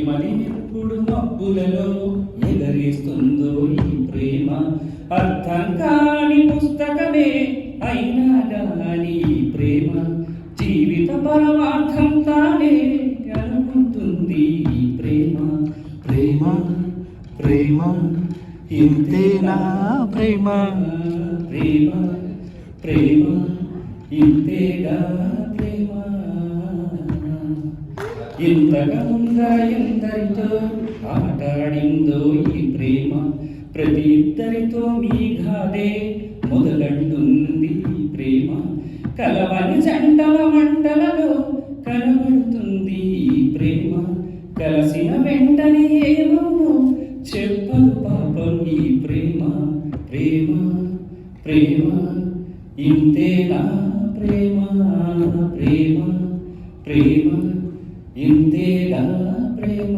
ప్రేమని ఎప్పుడు మబ్బులలో ఎగరేస్తుందో ఈ ప్రేమ అర్థం కాని పుస్తకమే అయినా గాని ఈ ప్రేమ జీవిత పరమార్థం తానే అనుకుంటుంది ఈ ప్రేమ. ప్రేమ ప్రేమ ఇంతేనా ప్రేమ? ప్రేమ ప్రేమ ఇంతేగా ప్రేమ. ఇంతగా ఉందా ఎందరితో ఆటాడిందో ఈ ప్రేమ. ప్రతి ఇద్దరితో మీ గాదే మొదలంటుంది ఈ ప్రేమ. కలవని జంటల మంటలలో కనబడుతుంది ఈ ప్రేమ. కలిసిన వెంటనే ఏమవునో చెప్పదు పాపం ఈ ప్రేమ. ప్రేమ ప్రేమ ఇంతేనా ప్రేమ? ప్రేమ ప్రేమ ఇంతేగా ప్రేమ.